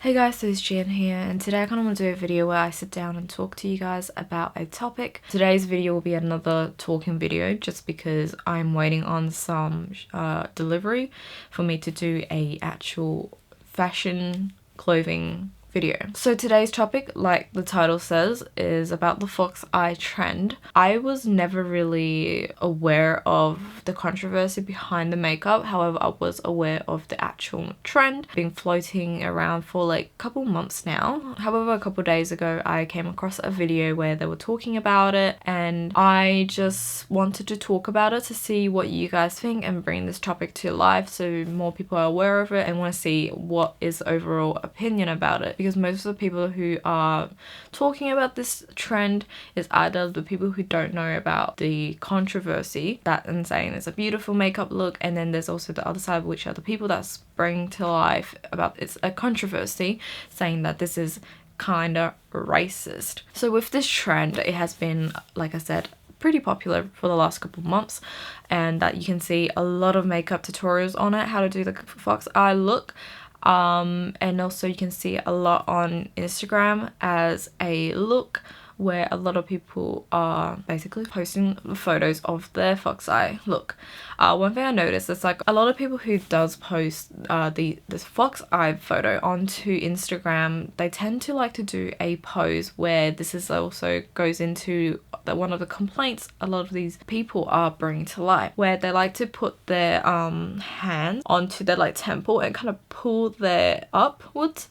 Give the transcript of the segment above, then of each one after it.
Hey guys, so it's Jan here, and today I kind of want to do a video where I sit down and talk to you guys about a topic. Today's video will be another talking video just because I'm waiting on some delivery for me to do a actual fashion clothing video. So today's topic, like the title says, is about the fox eye trend. I was never really aware of the controversy behind the makeup. However, I was aware of the actual trend being floating around for like a couple months now. However, a couple days ago I came across a video where they were talking about it, and I just wanted to talk about it to see what you guys think and bring this topic to life so more people are aware of it and want to see what is the overall opinion about it. Because most of the people who are talking about this trend is either the people who don't know about the controversy that and saying it's a beautiful makeup look, and then there's also the other side, which are the people that bring to life about it's a controversy, saying that this is kind of racist. So with this trend, it has been, like I said, pretty popular for the last couple months, and that you can see a lot of makeup tutorials on it, how to do the fox eye look. And also you can see a lot on Instagram as a look where a lot of people are basically posting photos of their fox eye look. One thing I noticed is like a lot of people who does post this fox eye photo onto Instagram, they tend to like to do a pose where this is also goes into one of the complaints a lot of these people are bringing to light, where they like to put their hands onto their like temple and kind of pull their upwards,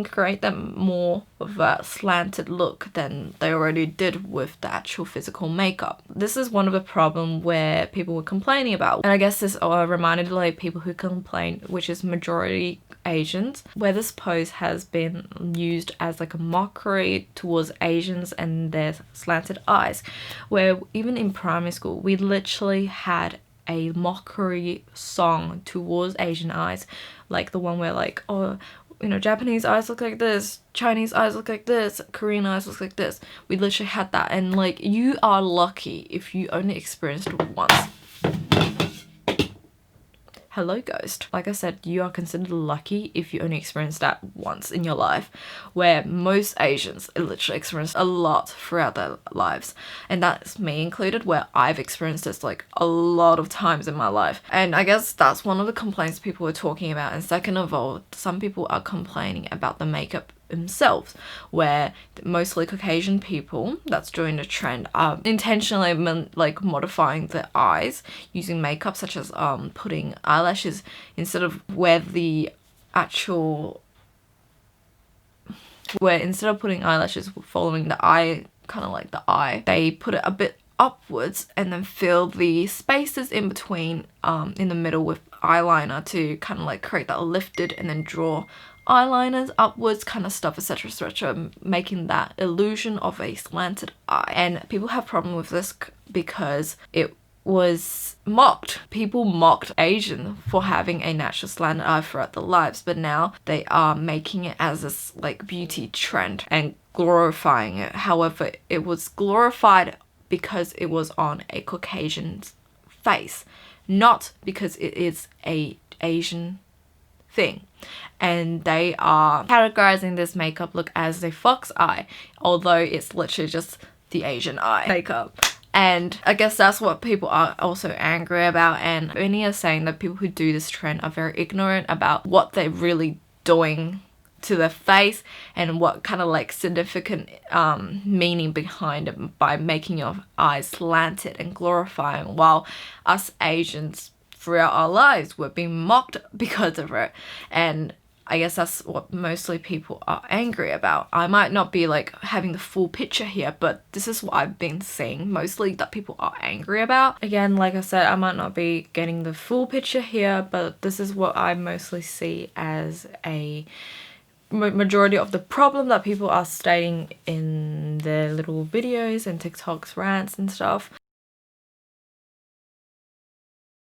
create them more of a slanted look than they already did with the actual physical makeup. This is one of the problem where people were complaining about, and I guess this reminded like people who complain, which is majority Asians, where this pose has been used as like a mockery towards Asians and their slanted eyes, where even in primary school we literally had a mockery song towards Asian eyes, like the one where like, oh, you know, Japanese eyes look like this, Chinese eyes look like this, Korean eyes look like this. We literally had that, and like, you are lucky if you only experienced it once. Hello, ghost. Like I said, you are considered lucky if you only experienced that once in your life, where most Asians literally experience a lot throughout their lives, and that's me included, where I've experienced this like a lot of times in my life. And I guess that's one of the complaints people were talking about. And second of all, some people are complaining about the makeup themselves, where mostly Caucasian people that's during the trend are intentionally like modifying their eyes using makeup, such as putting eyelashes instead of instead of putting eyelashes following the eye, kind of like the eye, they put it a bit upwards and then fill the spaces in between in the middle with eyeliner to kind of like create that lifted and then draw eyeliners upwards kind of stuff, etc, etc, making that illusion of a slanted eye. And people have problem with this because it was mocked. People mocked Asian for having a natural slanted eye throughout their lives, but now they are making it as this like beauty trend and glorifying it. However, it was glorified because it was on a Caucasian's face, not because it is a Asian thing. And they are categorizing this makeup look as a fox eye, although it's literally just the Asian eye makeup. And I guess that's what people are also angry about, and many are saying that people who do this trend are very ignorant about what they're really doing to their face and what kind of like significant meaning behind it by making your eyes slanted and glorifying, while us Asians throughout our lives we're being mocked because of it. And I guess that's what mostly people are angry about. I might not be like having the full picture here, but this is what I've been seeing mostly that people are angry about. Again, like I said, I might not be getting the full picture here, but this is what I mostly see as a majority of the problem that people are stating in their little videos and TikToks, rants and stuff.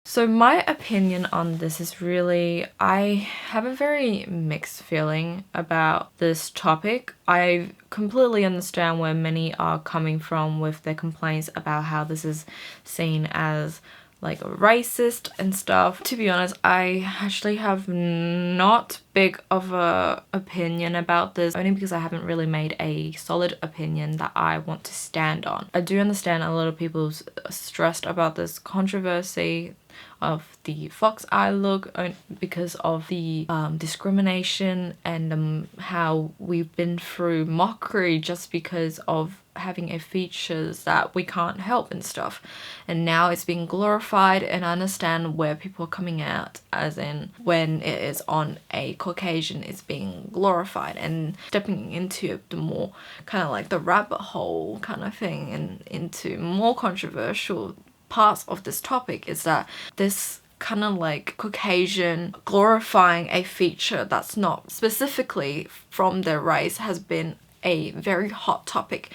So my opinion on this is really, I have a very mixed feeling about this topic. I completely understand where many are coming from with their complaints about how this is seen as like racist and stuff. To be honest, I actually have not big of a opinion about this, only because I haven't really made a solid opinion that I want to stand on. I do understand a lot of people's stressed about this controversy of the fox eye look because of the discrimination and how we've been through mockery just because of having a features that we can't help and stuff, and now it's being glorified. And I understand where people are coming out, as in when it is on a Caucasian it's being glorified, and stepping into the more kind of like the rabbit hole kind of thing and into more controversial parts of this topic is that this kind of like Caucasian glorifying a feature that's not specifically from their race has been a very hot topic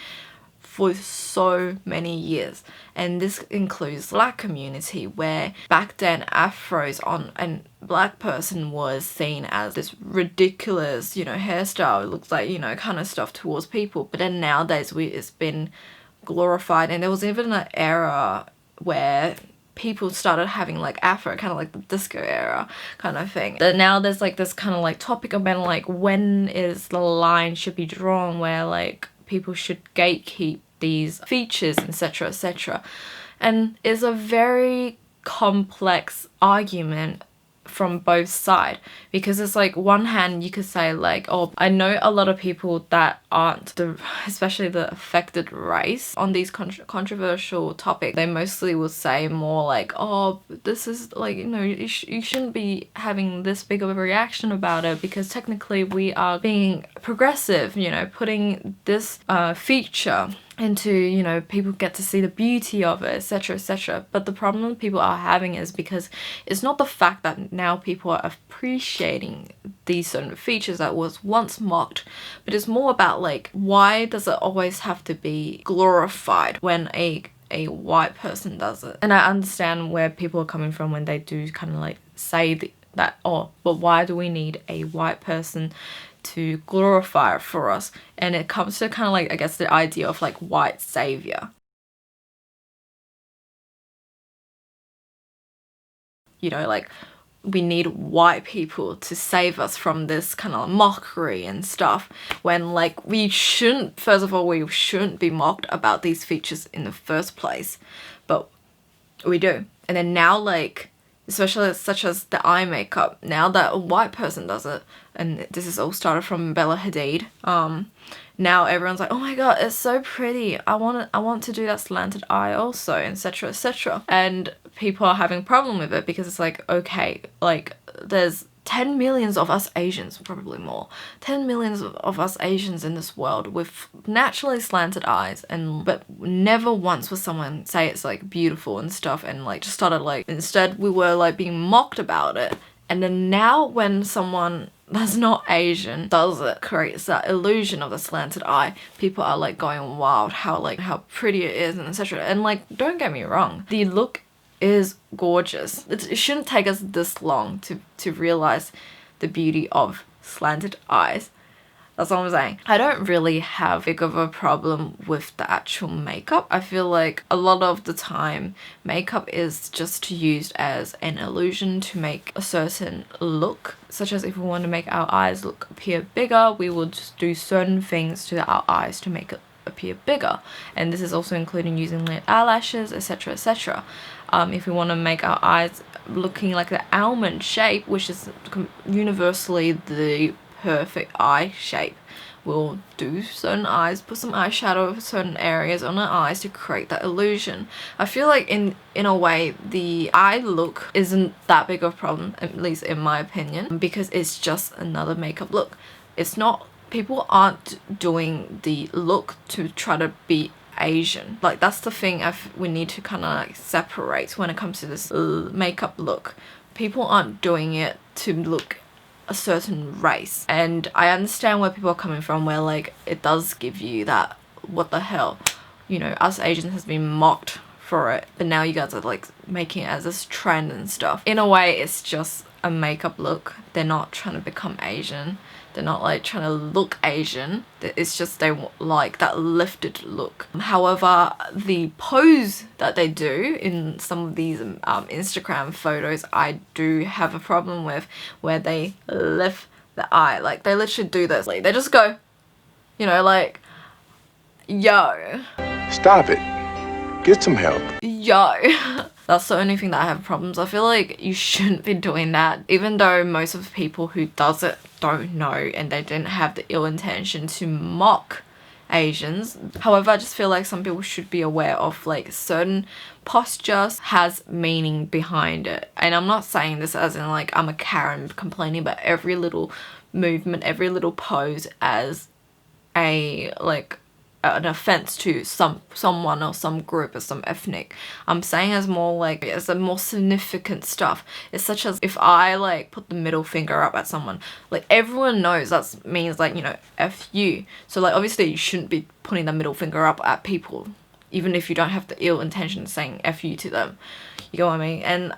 for so many years. And this includes Black community, where back then afros on a Black person was seen as this ridiculous, you know, hairstyle. It looks like, you know, kind of stuff towards people. But then nowadays it's been glorified, and there was even an era where people started having like afro, kind of like the disco era kind of thing. But now there's like this kind of like topic about like when is the line should be drawn where like people should gatekeep these features, etc, etc. And it's a very complex argument from both sides, because it's like one hand you could say like, oh, I know a lot of people that aren't especially the affected race on these controversial topics. They mostly will say more like, oh, this is like, you know, you shouldn't be having this big of a reaction about it because technically we are being progressive, you know, putting this feature into, you know, people get to see the beauty of it, etc, etc. But the problem people are having is because it's not the fact that now people are appreciating these certain features that was once mocked, but it's more about like, why does it always have to be glorified when a white person does it? And I understand where people are coming from when they do kind of like say that, oh, but why do we need a white person to glorify it for us? And it comes to kind of like, I guess, the idea of like white savior. You know, like we need white people to save us from this kind of mockery and stuff, when like we shouldn't, first of all, we shouldn't be mocked about these features in the first place, but we do. And then now, like, especially such as the eye makeup, now that a white person does it, and this is all started from Bella Hadid, now everyone's like, oh my god, it's so pretty, I want to do that slanted eye also, etc, etc. And people are having a problem with it because it's like, okay, like there's 10 millions of us Asians, probably more, 10 millions of us Asians in this world with naturally slanted eyes, but never once was someone say it's like beautiful and stuff, and like just started like, instead we were like being mocked about it. And then now when someone that's not Asian does it, creates that illusion of the slanted eye, people are like going wild, how pretty it is and etc. And like, don't get me wrong, the look is gorgeous. It shouldn't take us this long to realize the beauty of slanted eyes. That's what I'm saying. I don't really have big of a problem with the actual makeup. I feel like a lot of the time makeup is just used as an illusion to make a certain look, such as if we want to make our eyes appear bigger, we will just do certain things to our eyes to make it appear bigger. And this is also including using lit eyelashes, etc, etc. If we want to make our eyes looking like the almond shape, which is universally the perfect eye shape, we'll do certain eyes, put some eyeshadow of certain areas on our eyes to create that illusion. I feel like in a way the eye look isn't that big of a problem, at least in my opinion, because it's just another makeup look. It's not, people aren't doing the look to try to be Asian. Like, that's the thing we need to kind of like separate when it comes to this makeup look. People aren't doing it to look a certain race, and I understand where people are coming from, where like it does give you that, what the hell, you know, us Asians has been mocked for it, but now you guys are like making it as this trend and stuff. In a way, it's just a makeup look. They're not trying to become Asian, They're not like trying to look Asian. It's just they like that lifted look. However, the pose that they do in some of these Instagram photos, I do have a problem with, where they lift the eye. Like they literally do this. Like they just go, you know, like, yo. Stop it. Get some help. Yo. That's the only thing that I have problems. I feel like you shouldn't be doing that, even though most of the people who does it don't know and they didn't have the ill intention to mock Asians. However, I just feel like some people should be aware of like certain postures has meaning behind it. And I'm not saying this as in like I'm a Karen complaining about every little movement, every little pose as a like an offense to someone or some group or some ethnic. I'm saying as more like as a more significant stuff. It's such as if I like put the middle finger up at someone, like everyone knows that means like, you know, F you. So like obviously you shouldn't be putting the middle finger up at people, even if you don't have the ill intention of saying F you to them. You know what I mean? And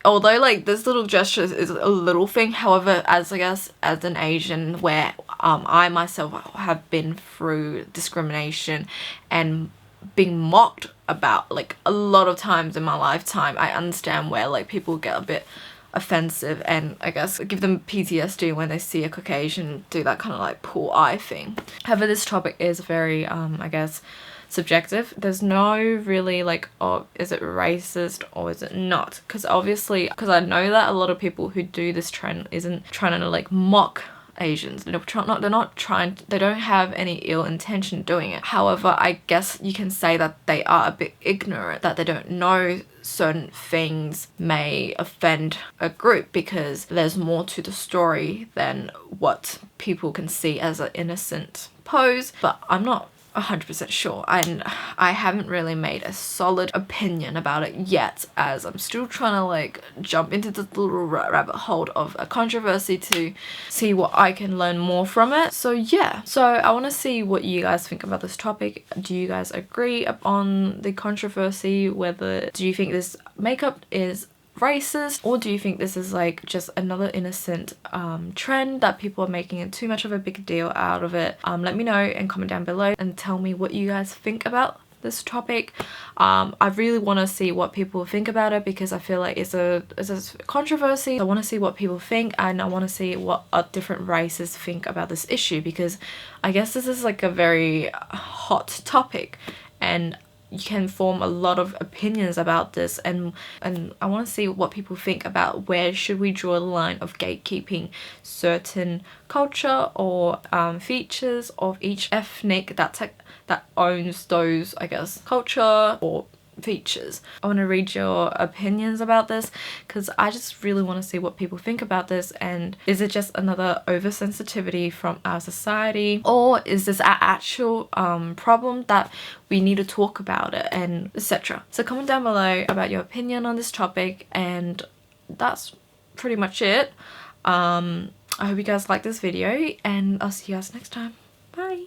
although like this little gesture is a little thing, however, as I guess as an Asian, where I myself have been through discrimination and being mocked about like a lot of times in my lifetime, I understand where like people get a bit offensive and I guess give them PTSD when they see a Caucasian do that kind of like pull eye thing. However, this topic is very I guess subjective. There's no really like, oh, is it racist or is it not? Because obviously, because I know that a lot of people who do this trend isn't trying to like mock Asians. They don't have any ill intention doing it. However, I guess you can say that they are a bit ignorant, that they don't know certain things may offend a group because there's more to the story than what people can see as an innocent pose. But I'm not 100% sure, and I haven't really made a solid opinion about it yet, as I'm still trying to like jump into this little rabbit hole of a controversy to see what I can learn more from it. So yeah, so I want to see what you guys think about this topic. Do you guys agree on the controversy? Whether do you think this makeup is racist, or do you think this is like just another innocent trend that people are making it too much of a big deal out of it? Let me know and comment down below and tell me what you guys think about this topic. I really want to see what people think about it because I feel like it's a controversy. I want to see what people think, and I want to see what different races think about this issue, because I guess this is like a very hot topic and you can form a lot of opinions about this, and I want to see what people think about where should we draw the line of gatekeeping certain culture or features of each ethnic that owns those, I guess, culture or features. I want to read your opinions about this because I just really want to see what people think about this, and is it just another oversensitivity from our society, or is this an actual problem that we need to talk about it, and etc. So comment down below about your opinion on this topic, and that's pretty much it. I hope you guys like this video, and I'll see you guys next time. Bye.